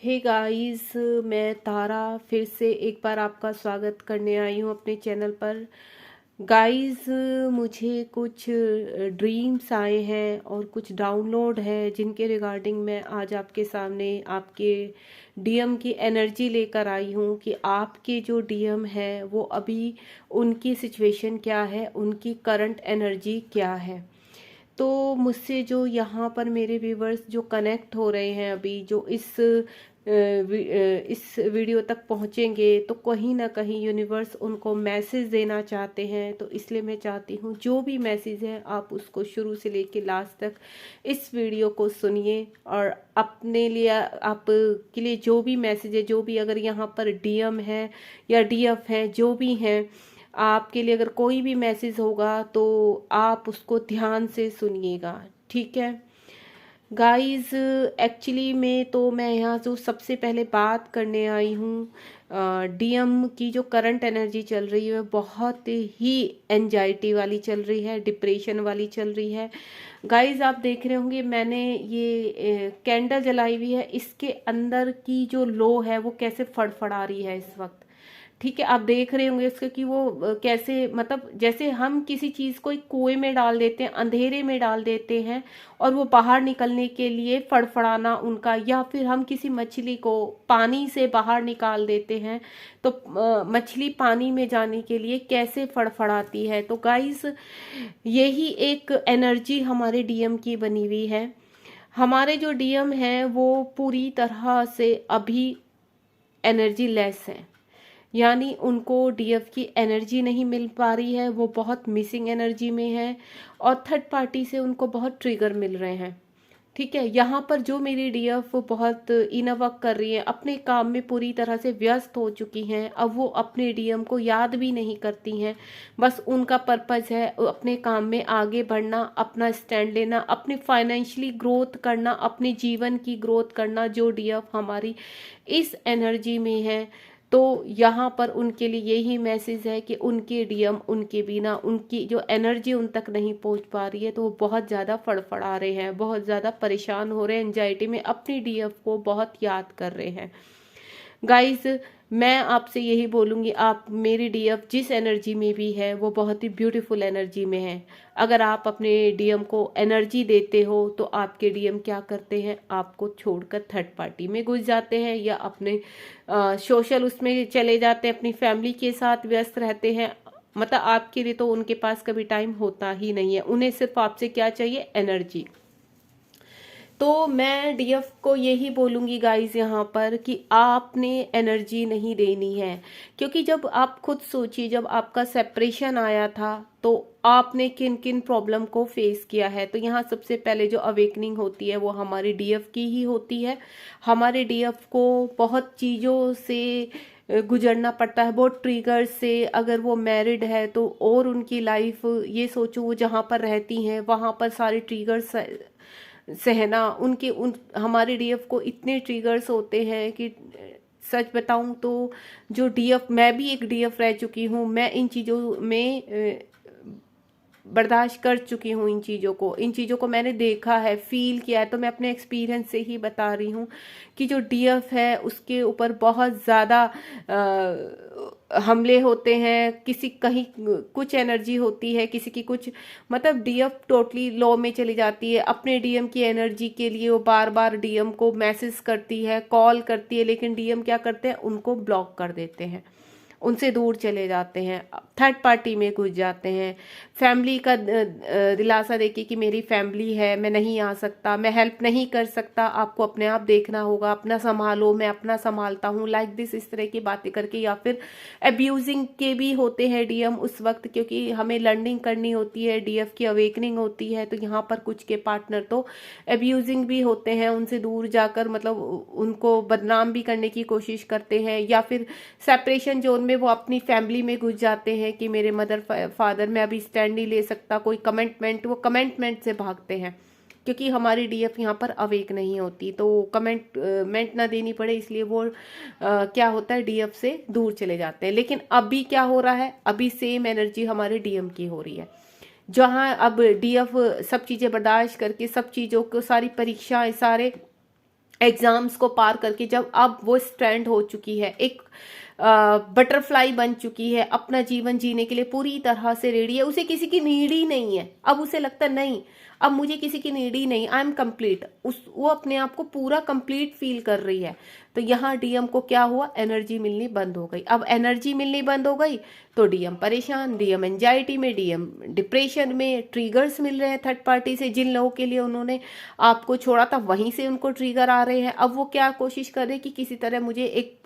Hey guys, मैं तारा फिर से एक बार आपका स्वागत करने आई हूँ अपने चैनल पर। गाइस, मुझे कुछ ड्रीम्स आए हैं और कुछ डाउनलोड है जिनके रिगार्डिंग मैं आज आपके सामने आपके डीएम की एनर्जी लेकर आई हूँ कि आपके जो डीएम है वो अभी उनकी सिचुएशन क्या है, उनकी करंट एनर्जी क्या है। तो मुझसे जो यहाँ पर मेरे व्यूवर्स जो कनेक्ट हो रहे हैं अभी जो इस वीडियो तक पहुँचेंगे तो कहीं ना कहीं यूनिवर्स उनको मैसेज देना चाहते हैं। तो इसलिए मैं चाहती हूँ जो भी मैसेज है आप उसको शुरू से लेके लास्ट तक इस वीडियो को सुनिए और अपने लिए आप के लिए जो भी मैसेज है, जो भी अगर यहाँ पर डीएम है या डीएफ है, जो भी हैं आपके लिए अगर कोई भी मैसेज होगा तो आप उसको ध्यान से सुनिएगा, ठीक है गाइस। एक्चुअली मैं यहाँ जो सबसे पहले बात करने आई हूँ, डीएम की जो करंट एनर्जी चल रही है बहुत ही एंजाइटी वाली चल रही है, डिप्रेशन वाली चल रही है। गाइस, आप देख रहे होंगे मैंने ये कैंडल जलाई हुई है, इसके अंदर की जो लो है वो कैसे फड़फड़ा रही है इस वक्त। ठीक है, आप देख रहे होंगे उसके कि वो कैसे, मतलब जैसे हम किसी चीज को एक कुएं में डाल देते हैं, अंधेरे में डाल देते हैं और वो बाहर निकलने के लिए फड़फड़ाना उनका, या फिर हम किसी मछली को पानी से बाहर निकाल देते हैं तो मछली पानी में जाने के लिए कैसे फड़फड़ाती है। तो गाइस, यही एक एनर्जी हमारे डीएम की बनी हुई है। हमारे जो डीएम है वो पूरी तरह से अभी एनर्जी लेस है, यानी उनको डीएफ की एनर्जी नहीं मिल पा रही है, वो बहुत मिसिंग एनर्जी में है और थर्ड पार्टी से उनको बहुत ट्रिगर मिल रहे हैं। ठीक है, यहाँ पर जो मेरी डीएफ बहुत इनवर्क कर रही है, अपने काम में पूरी तरह से व्यस्त हो चुकी हैं, अब वो अपने डीएम को याद भी नहीं करती हैं। बस उनका पर्पस है अपने काम में आगे बढ़ना, अपना स्टैंड लेना, अपनी फाइनेंशियली ग्रोथ करना, अपने जीवन की ग्रोथ करना। जो डीएफ हमारी इस एनर्जी में है तो यहाँ पर उनके लिए यही मैसेज है कि उनके डीएम उनके बिना, उनकी जो एनर्जी उन तक नहीं पहुँच पा रही है तो वो बहुत ज़्यादा फड़फड़ा रहे हैं, बहुत ज़्यादा परेशान हो रहे हैं, एंजाइटी में अपनी डीएफ को बहुत याद कर रहे हैं। गाइस, मैं आपसे यही बोलूँगी, आप मेरी डीएफ जिस एनर्जी में भी है वो बहुत ही ब्यूटीफुल एनर्जी में है। अगर आप अपने डीएम को एनर्जी देते हो तो आपके डीएम क्या करते हैं, आपको छोड़कर थर्ड पार्टी में घुस जाते हैं या अपने सोशल उसमें चले जाते हैं, अपनी फैमिली के साथ व्यस्त रहते हैं। मतलब आपके लिए तो उनके पास कभी टाइम होता ही नहीं है, उन्हें सिर्फ आपसे क्या चाहिए, एनर्जी। तो मैं डीएफ को यही बोलूँगी गाइस यहाँ पर कि आपने एनर्जी नहीं देनी है, क्योंकि जब आप खुद सोचिए, जब आपका सेपरेशन आया था तो आपने किन किन प्रॉब्लम को फेस किया है। तो यहाँ सबसे पहले जो अवेकनिंग होती है वो हमारी डीएफ की ही होती है। हमारे डीएफ को बहुत चीज़ों से गुजरना पड़ता है, बहुत ट्रिगर से। अगर वो मैरिड है तो और उनकी लाइफ, ये सोचो वो जहाँ पर रहती हैं वहाँ पर सारे ट्रिगर्स सहना, उनके उन हमारे डीएफ को इतने ट्रिगर्स होते हैं कि सच बताऊं तो जो डीएफ, मैं भी एक डीएफ रह चुकी हूँ, मैं इन चीज़ों में बर्दाश्त कर चुकी हूँ। इन चीज़ों को मैंने देखा है, फील किया है, तो मैं अपने एक्सपीरियंस से ही बता रही हूँ कि जो डीएफ है उसके ऊपर बहुत ज़्यादा हमले होते हैं। किसी कहीं कुछ एनर्जी होती है, किसी की कुछ, मतलब डीएफ टोटली लो में चली जाती है। अपने डीएम की एनर्जी के लिए वो बार बार डीएम को मैसेज करती है, कॉल करती है, लेकिन डीएम क्या करते हैं, उनको ब्लॉक कर देते हैं, उनसे दूर चले जाते हैं, थर्ड पार्टी में घुस जाते हैं। फैमिली का दिलासा देके कि मेरी फैमिली है, मैं नहीं आ सकता, मैं हेल्प नहीं कर सकता, आपको अपने आप देखना होगा, अपना संभालो, मैं अपना संभालता हूँ, लाइक दिस, इस तरह की बातें करके। या फिर अब्यूजिंग के भी होते हैं डीएम उस वक्त, क्योंकि हमें लर्निंग करनी होती है, डीएफ की अवेकनिंग होती है। तो यहाँ पर कुछ के पार्टनर तो अब्यूजिंग भी होते हैं, उनसे दूर जाकर मतलब उनको बदनाम भी करने की कोशिश करते हैं। या फिर सेपरेशन जोन में वो अपनी फैमिली में घुस जाते हैं कि मेरे मदर फादर, मैं अभी स्टैंड नहीं ले सकता, कोई कमिटमेंट, वो कमिटमेंट से भागते हैं क्योंकि हमारी डीएफ यहाँ पर अवेक नहीं होती, तो कमिटमेंट ना देनी पड़े, इसलिए वो क्या होता है, डीएफ से दूर चले जाते हैं। लेकिन अभी क्या हो रहा है, अभी सेम एनर्जी हमारे डीएम की हो रही है, जहाँ अब डीएफ सब चीज़ें बर्दाश्त करके, सब चीज़ों को, सारी परीक्षाएं, सारे एग्जाम्स को पार करके जब अब वो स्टैंड हो चुकी है, एक बटरफ्लाई बन चुकी है, अपना जीवन जीने के लिए पूरी तरह से रेडी है, उसे किसी की नीड ही नहीं है। अब उसे लगता नहीं, अब मुझे किसी की नीड ही नहीं, आई एम कंप्लीट, उस वो अपने आप को पूरा कंप्लीट फील कर रही है। तो यहाँ डीएम को क्या हुआ, एनर्जी मिलनी बंद हो गई। अब एनर्जी मिलनी बंद हो गई तो डीएम परेशान, डीएम एंजाइटी में, डीएम डिप्रेशन में, ट्रिगर्स मिल रहे हैं थर्ड पार्टी से। जिन लोगों के लिए उन्होंने आपको छोड़ा था वहीं से उनको ट्रिगर आ रहे हैं। अब वो क्या कोशिश कर रहे हैं कि किसी तरह मुझे एक,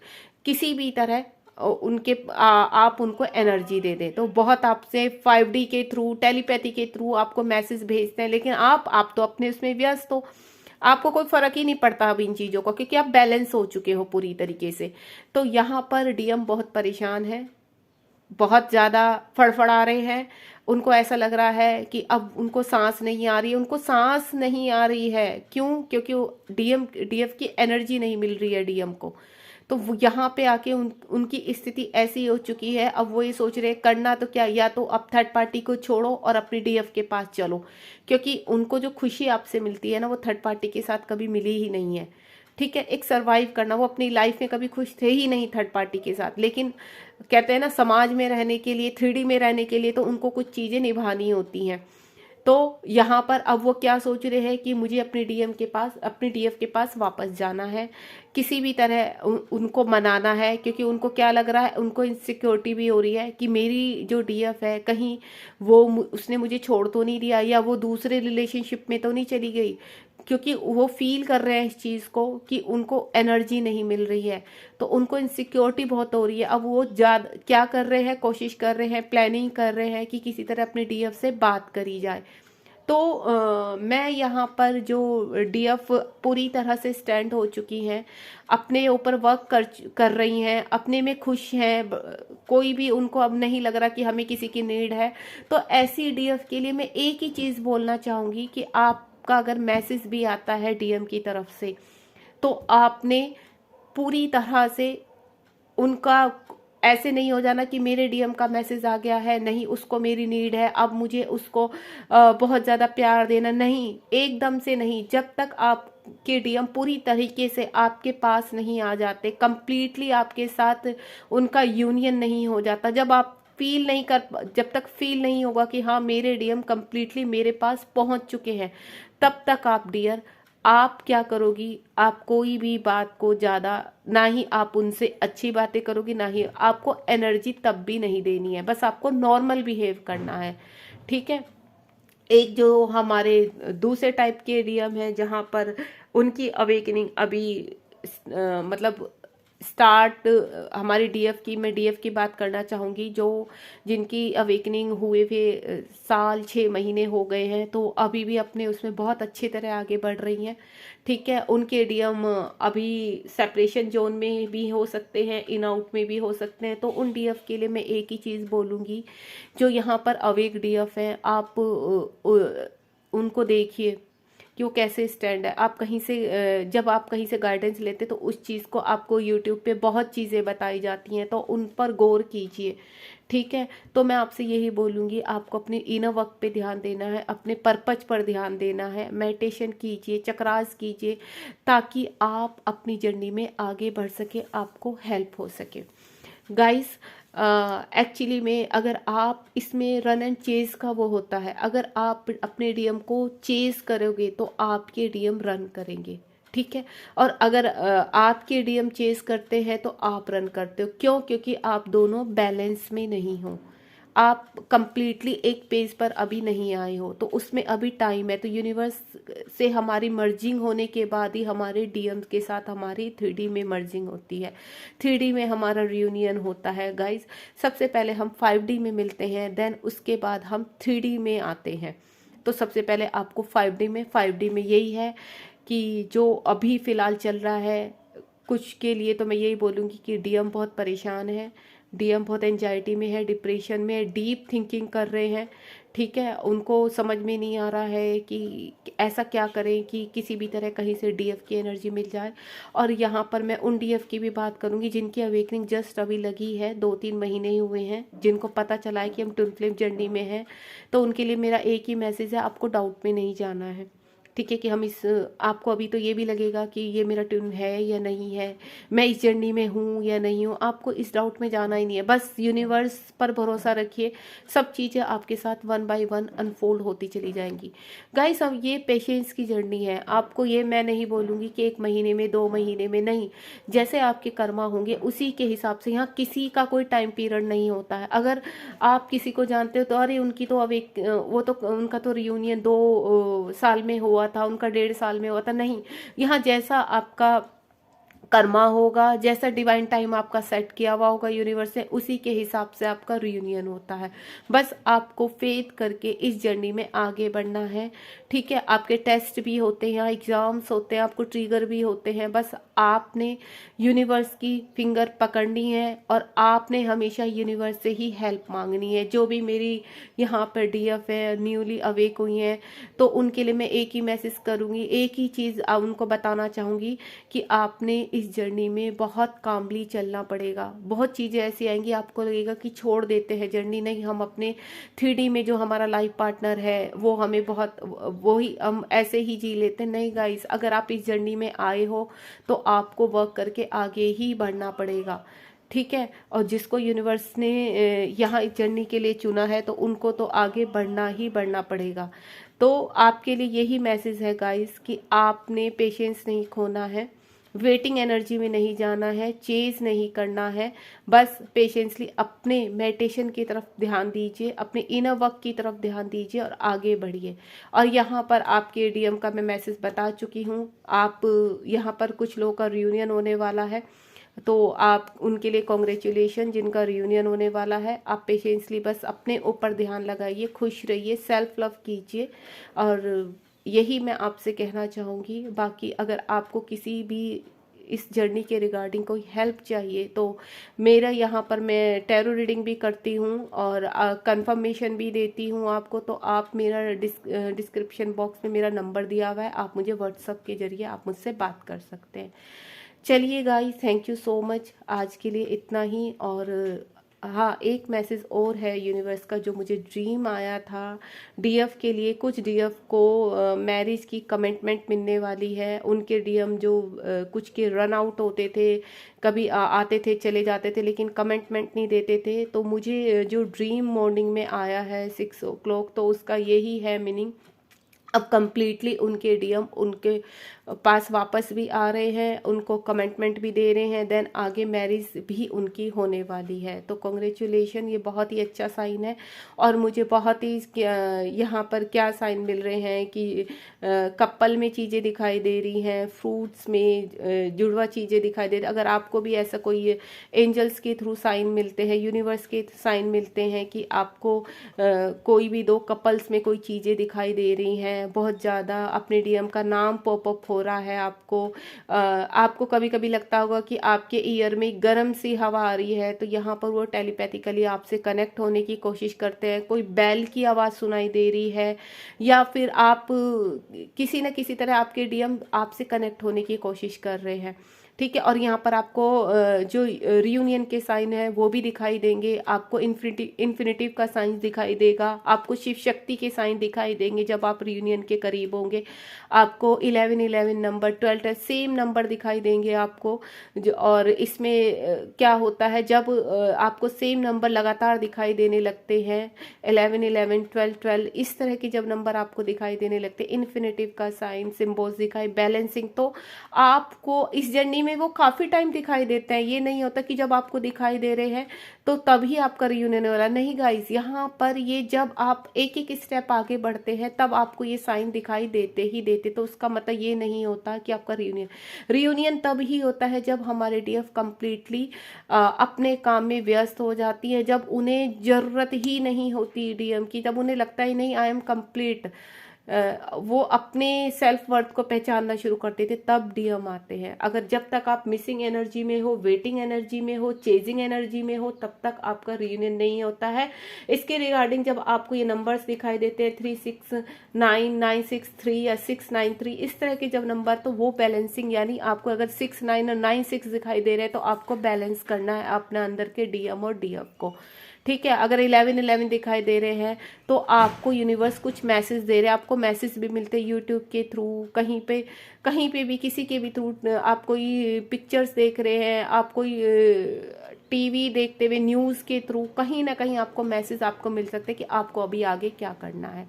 किसी भी तरह उनके आप उनको एनर्जी दे दें। तो बहुत आपसे 5D के थ्रू, टेलीपैथी के थ्रू आपको मैसेज भेजते हैं, लेकिन आप तो अपने उसमें व्यस्त हो, आपको कोई फर्क ही नहीं पड़ता अब इन चीज़ों का, क्योंकि आप बैलेंस हो चुके हो पूरी तरीके से। तो यहाँ पर डीएम बहुत परेशान है, बहुत ज़्यादा फड़फड़ा रहे हैं। उनको ऐसा लग रहा है कि अब उनको सांस नहीं आ रही है, उनको सांस नहीं आ रही है। क्यों? क्योंकि डीएफ की एनर्जी नहीं मिल रही है डीएम को। तो वो यहाँ पे आके उनकी स्थिति ऐसी हो चुकी है, अब वो ये सोच रहे करना तो क्या, या तो अब थर्ड पार्टी को छोड़ो और अपनी डीएफ के पास चलो, क्योंकि उनको जो खुशी आपसे मिलती है ना, वो थर्ड पार्टी के साथ कभी मिली ही नहीं है। ठीक है, एक सरवाइव करना, वो अपनी लाइफ में कभी खुश थे ही नहीं थर्ड पार्टी के साथ। लेकिन कहते हैं ना, समाज में रहने के लिए, 3D में रहने के लिए तो उनको कुछ चीज़ें निभानी होती हैं। तो यहाँ पर अब वो क्या सोच रहे हैं कि मुझे अपने डीएम के पास, अपने डीएफ के पास वापस जाना है, किसी भी तरह उनको मनाना है। क्योंकि उनको क्या लग रहा है, उनको इनसिक्योरिटी भी हो रही है कि मेरी जो डीएफ है कहीं वो उसने मुझे छोड़ तो नहीं दिया, या वो दूसरे रिलेशनशिप में तो नहीं चली गई। क्योंकि वो फील कर रहे हैं इस चीज़ को कि उनको एनर्जी नहीं मिल रही है, तो उनको इनसिक्योरिटी बहुत हो रही है। अब वो ज़्यादा क्या कर रहे हैं, कोशिश कर रहे हैं, प्लानिंग कर रहे हैं कि किसी तरह अपने डीएफ से बात करी जाए। तो मैं यहाँ पर जो डीएफ पूरी तरह से स्टैंड हो चुकी हैं, अपने ऊपर वर्क कर रही हैं, अपने में खुश हैं, कोई भी उनको अब नहीं लग रहा कि हमें किसी की नीड है। तो ऐसी डीएफ के लिए मैं एक ही चीज़ बोलना चाहूँगी कि आपका अगर मैसेज भी आता है डीएम की तरफ से, तो आपने पूरी तरह से उनका ऐसे नहीं हो जाना कि मेरे डीएम का मैसेज आ गया है, नहीं उसको मेरी नीड है, अब मुझे उसको बहुत ज़्यादा प्यार देना, नहीं, एकदम से नहीं। जब तक आपके डीएम पूरी तरीके से आपके पास नहीं आ जाते, कंप्लीटली आपके साथ उनका यूनियन नहीं हो जाता, जब तक फील नहीं होगा कि हाँ मेरे डीएम कंप्लीटली मेरे पास पहुंच चुके हैं, तब तक आप डियर, आप क्या करोगी, आप कोई भी बात को ज़्यादा, ना ही आप उनसे अच्छी बातें करोगी, ना ही आपको एनर्जी तब भी नहीं देनी है, बस आपको नॉर्मल बिहेव करना है। ठीक है। एक जो हमारे दूसरे टाइप के डीएम है, जहाँ पर उनकी अवेकनिंग अभी मतलब स्टार्ट, हमारी डीएफ की, मैं डीएफ की बात करना चाहूँगी, जो जिनकी अवेकनिंग हुए हुए साल 6 महीने हो गए हैं, तो अभी भी अपने उसमें बहुत अच्छी तरह आगे बढ़ रही हैं। ठीक है, उनके डीएम अभी सेपरेशन जोन में भी हो सकते हैं, इन आउट में भी हो सकते हैं। तो उन डीएफ के लिए मैं एक ही चीज़ बोलूँगी, जो यहाँ पर अवेक डीएफ है, आप उनको देखिए कि वो कैसे स्टैंड है। आप कहीं से जब आप कहीं से गाइडेंस लेते तो उस चीज़ को आपको यूट्यूब पे बहुत चीज़ें बताई जाती हैं, तो उन पर गौर कीजिए। ठीक है, तो मैं आपसे यही बोलूँगी, आपको अपने इनर वर्क पे ध्यान देना है, अपने पर्पज पर ध्यान देना है, मेडिटेशन कीजिए, चक्रास कीजिए, ताकि आप अपनी जर्नी में आगे बढ़ सके, आपको हेल्प हो सके। गाइस, एक्चुअली में अगर आप इसमें रन एंड चेज का वो होता है, अगर आप अपने डीएम को चेज करोगे तो आपके डीएम रन करेंगे। ठीक है, और अगर आपके डीएम चेज करते हैं तो आप रन करते हो। क्यों? क्योंकि आप दोनों बैलेंस में नहीं हो, आप कंप्लीटली एक पेज पर अभी नहीं आए हो, तो उसमें अभी टाइम है। तो यूनिवर्स से हमारी मर्जिंग होने के बाद ही हमारे डीएम के साथ हमारी 3D में मर्जिंग होती है, 3D में हमारा रियूनियन होता है। गाइज, सबसे पहले हम 5D में मिलते हैं, देन उसके बाद हम 3D में आते हैं। तो सबसे पहले आपको 5D में यही है कि जो अभी फ़िलहाल चल रहा है कुछ के लिए, तो मैं यही बोलूँगी कि डीएम बहुत परेशान है, डीएम बहुत एंजाइटी में है, डिप्रेशन में है, डीप थिंकिंग कर रहे हैं। ठीक है, उनको समझ में नहीं आ रहा है कि ऐसा क्या करें कि किसी भी तरह कहीं से डीएफ की एनर्जी मिल जाए। और यहाँ पर मैं उन डीएफ की भी बात करूँगी जिनकी अवेकनिंग जस्ट अभी लगी है, 2-3 महीने ही हुए हैं, जिनको पता चला है कि हम ट्विन फ्लेम जर्नी में हैं। तो उनके लिए मेरा एक ही मैसेज है, आपको डाउट में नहीं जाना है। ठीक है, कि हम इस आपको अभी तो ये भी लगेगा कि ये मेरा ट्यून है या नहीं है, मैं इस जर्नी में हूँ या नहीं हूँ, आपको इस डाउट में जाना ही नहीं है। बस यूनिवर्स पर भरोसा रखिए, सब चीज़ें आपके साथ वन बाय वन अनफोल्ड होती चली जाएंगी। गाइस, अब ये पेशेंस की जर्नी है। आपको ये मैं नहीं बोलूँगी कि 1 महीने में, 2 महीने में, नहीं। जैसे आपके कर्मा होंगे उसी के हिसाब से, यहाँ किसी का कोई टाइम पीरियड नहीं होता है। अगर आप किसी को जानते हो तो अरे उनकी तो अब एक वो तो उनका तो रियूनियन 2 साल में हुआ था, उनका 1.5 साल में हुआ था, नहीं। यहाँ जैसा आपका कर्मा होगा, जैसा डिवाइन टाइम आपका सेट किया हुआ होगा यूनिवर्स से, उसी के हिसाब से आपका रियूनियन होता है। बस आपको फेथ करके इस जर्नी में आगे बढ़ना है। ठीक है, आपके टेस्ट भी होते हैं, एग्जाम्स होते हैं, आपको ट्रिगर भी होते हैं। बस आपने यूनिवर्स की फिंगर पकड़नी है और आपने हमेशा यूनिवर्स से ही हेल्प मांगनी है। जो भी मेरी यहाँ पर डीएफ है, न्यूली अवेक हुई हैं, तो उनके लिए मैं एक ही मैसेज करूँगी, एक ही चीज़ उनको बताना चाहूँगी कि आपने इस जर्नी में बहुत कामली चलना पड़ेगा। बहुत चीज़ें ऐसी आएंगी आपको लगेगा कि छोड़ देते हैं जर्नी, नहीं, हम अपने 3D में जो हमारा लाइफ पार्टनर है वो हमें बहुत, वो ही हम ऐसे ही जी लेते हैं। नहीं गाइस, अगर आप इस जर्नी में आए हो तो आपको वर्क करके आगे ही बढ़ना पड़ेगा। ठीक है, और जिसको यूनिवर्स ने यहाँ इस जर्नी के लिए चुना है तो उनको तो आगे बढ़ना ही बढ़ना पड़ेगा। तो आपके लिए यही मैसेज है गाइस कि आपने पेशेंस नहीं खोना है, वेटिंग एनर्जी में नहीं जाना है, चेज नहीं करना है। बस पेशेंसली अपने मेडिटेशन की तरफ ध्यान दीजिए, अपने इनर वर्क की तरफ ध्यान दीजिए और आगे बढ़िए। और यहाँ पर आपके डीएम का मैं मैसेज बता चुकी हूँ। आप यहाँ पर कुछ लोगों का रियूनियन होने वाला है, तो आप उनके लिए कॉन्ग्रेचुलेशन, जिनका रियूनियन होने वाला है। आप पेशेंसली बस अपने ऊपर ध्यान लगाइए, खुश रहिए, सेल्फ लव कीजिए, और यही मैं आपसे कहना चाहूँगी। बाकी अगर आपको किसी भी इस जर्नी के रिगार्डिंग कोई हेल्प चाहिए तो मेरा यहाँ पर मैं टैरो रीडिंग भी करती हूँ और कंफर्मेशन भी देती हूँ आपको। तो आप मेरा डिस्क्रिप्शन बॉक्स में मेरा नंबर दिया हुआ है, आप मुझे व्हाट्सअप के जरिए आप मुझसे बात कर सकते हैं। चलिए guys, thank you so much, आज के लिए इतना ही। और हाँ, एक मैसेज और है यूनिवर्स का जो मुझे ड्रीम आया था डीएफ के लिए। कुछ डीएफ को मैरिज की कमिटमेंट मिलने वाली है। उनके डीएम जो कुछ के रन आउट होते थे, कभी आते थे चले जाते थे लेकिन कमिटमेंट नहीं देते थे। तो मुझे जो ड्रीम मॉर्निंग में आया है 6 o'clock, तो उसका यही है मीनिंग, अब कंप्लीटली उनके डीएम उनके पास वापस भी आ रहे हैं, उनको कमिटमेंट भी दे रहे हैं, देन आगे मैरिज भी उनकी होने वाली है। तो कॉन्ग्रेचुलेशन, ये बहुत ही अच्छा साइन है। और मुझे बहुत ही यहाँ पर क्या साइन मिल रहे हैं कि कपल में चीज़ें दिखाई दे रही हैं, फ्रूट्स में जुड़वा चीज़ें दिखाई दे रही। अगर आपको भी ऐसा कोई एंजल्स के थ्रू साइन मिलते हैं, यूनिवर्स के साइन मिलते हैं कि आपको कोई भी 2 कपल्स में कोई चीज़ें दिखाई दे रही हैं, बहुत ज़्यादा अपने डीएम का नाम पॉपअप हो रहा है, आपको कभी कभी लगता होगा कि आपके ईयर में गर्म सी हवा आ रही है, तो यहाँ पर वो टेलीपैथिकली आपसे कनेक्ट होने की कोशिश करते हैं। कोई बैल की आवाज़ सुनाई दे रही है, या फिर आप किसी न किसी तरह आपके डीएम आपसे कनेक्ट होने की कोशिश कर रहे हैं। ठीक है, और यहाँ पर आपको जो रियूनियन के साइन है वो भी दिखाई देंगे, आपको इन्फिनिटिव का साइन दिखाई देगा, आपको शिव शक्ति के साइन दिखाई देंगे जब आप रियूनियन के करीब होंगे। आपको 1111 नंबर, 12 सेम नंबर दिखाई देंगे आपको। और इसमें क्या होता है, जब आपको सेम नंबर लगातार दिखाई देने लगते हैं, 1111 12 12 इस तरह के जब नंबर आपको दिखाई देने लगते हैं, इन्फिनिटिव का साइन सिम्बोल्स दिखाई, बैलेंसिंग, तो आपको इस जर्नी में वो काफ़ी टाइम दिखाई देते हैं। ये नहीं होता कि जब आपको दिखाई दे रहे हैं तो तभी आपका रियूनियन वाला, नहीं गाइस, यहाँ पर ये जब आप एक एक स्टेप आगे बढ़ते हैं तब आपको ये साइन दिखाई देते ही देते। तो उसका मतलब ये नहीं होता कि आपका रियूनियन तब ही होता है जब हमारे डीएफ कंप्लीटली अपने काम में व्यस्त हो जाती है, जब उन्हें ज़रूरत ही नहीं होती डीएम की, जब उन्हें लगता ही नहीं आई एम कंप्लीट, वो अपने सेल्फ वर्थ को पहचानना शुरू करते थे, तब डीएम आते हैं। अगर जब तक आप मिसिंग एनर्जी में हो, वेटिंग एनर्जी में हो, चेजिंग एनर्जी में हो, तब तक आपका रियूनियन नहीं होता है। इसके रिगार्डिंग जब आपको ये नंबर्स दिखाई देते हैं 369963 या 693 इस तरह के जब नंबर, तो वो बैलेंसिंग, यानी आपको अगर 69 और 96 दिखाई दे रहे हैं तो आपको बैलेंस करना है अपने अंदर के डीएम और डीएफ को। ठीक है। अगर 11-11 दिखाई दे रहे हैं तो आपको यूनिवर्स कुछ मैसेज दे रहे हैं। आपको मैसेज भी मिलते हैं यूट्यूब के थ्रू, कहीं पे भी, किसी के भी थ्रू। आप कोई पिक्चर्स देख रहे हैं, आप कोई टीवी देखते हुए, न्यूज़ के थ्रू, कहीं ना कहीं आपको मैसेज आपको मिल सकते हैं कि आपको अभी आगे क्या करना है।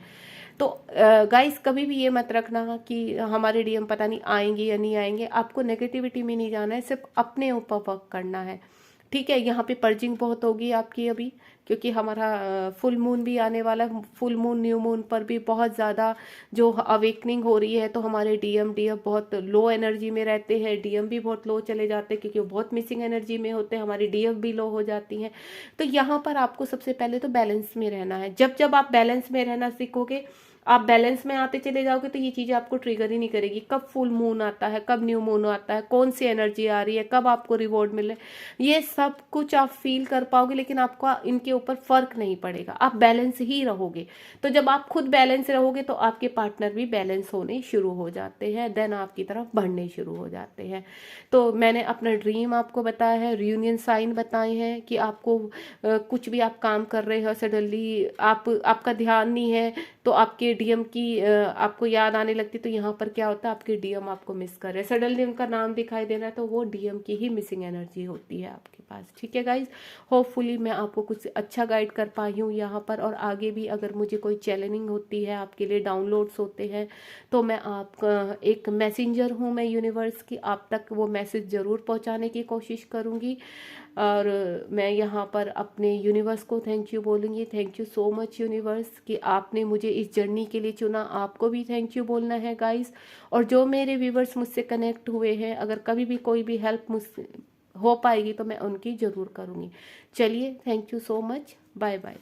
तो गाइस, कभी भी ये मत रखना कि हमारे डीएम पता नहीं आएंगे या नहीं आएंगे। आपको नेगेटिविटी में नहीं जाना है, सिर्फ अपने ऊपर वर्क करना है। ठीक है। यहाँ पे पर्जिंग बहुत होगी आपकी अभी, क्योंकि हमारा फुल मून भी आने वाला है। फुल मून, न्यू मून पर भी बहुत ज़्यादा जो अवेकनिंग हो रही है, तो हमारे डीएम बहुत लो एनर्जी में रहते हैं। डीएम भी बहुत लो चले जाते हैं, क्योंकि वो बहुत मिसिंग एनर्जी में होते हैं। हमारी डीएफ भी लो हो जाती हैं। तो यहाँ पर आपको सबसे पहले तो बैलेंस में रहना है। जब जब आप बैलेंस में रहना सीखोगे, आप बैलेंस में आते चले जाओगे, तो ये चीज़ें आपको ट्रिगर ही नहीं करेगी। कब फुल मून आता है, कब न्यू मून आता है, कौन सी एनर्जी आ रही है, कब आपको रिवॉर्ड मिले, ये सब कुछ आप फील कर पाओगे, लेकिन आपको इनके ऊपर फर्क नहीं पड़ेगा। आप बैलेंस ही रहोगे। तो जब आप खुद बैलेंस रहोगे तो आपके पार्टनर भी बैलेंस होने शुरू हो जाते हैं, देन आपकी तरफ बढ़ने शुरू हो जाते हैं। तो मैंने अपना ड्रीम आपको बताया है, रियूनियन साइन बताए हैं कि आपको कुछ भी आप काम कर रहे हो, सडनली आपका ध्यान नहीं है, तो आपके डीएम की आपको याद आने लगती। तो यहाँ पर क्या होता है, आपके डीएम आपको मिस कर रहे हैं, सडनली उनका नाम दिखाई देना है, तो वो डीएम की ही मिसिंग एनर्जी होती है आपके पास। ठीक है गाइज, होपफुली मैं आपको कुछ अच्छा गाइड कर पाई हूँ यहाँ पर। और आगे भी अगर मुझे कोई चैलेंजिंग होती है, आपके लिए डाउनलोड्स होते हैं, तो मैं आपका एक मैसेंजर हूँ मैं यूनिवर्स की, आप तक वो मैसेज ज़रूर पहुँचाने की कोशिश करूँगी। और मैं यहाँ पर अपने यूनिवर्स को थैंक यू बोलूँगी। Thank you so much universe कि आपने मुझे इस जर्नी के लिए चुना। आपको भी थैंक यू बोलना है गाइस। और जो मेरे व्यूवर्स मुझसे कनेक्ट हुए हैं, अगर कभी भी कोई भी हेल्प मुझसे हो पाएगी तो मैं उनकी ज़रूर करूँगी। चलिए, thank you so much, bye bye.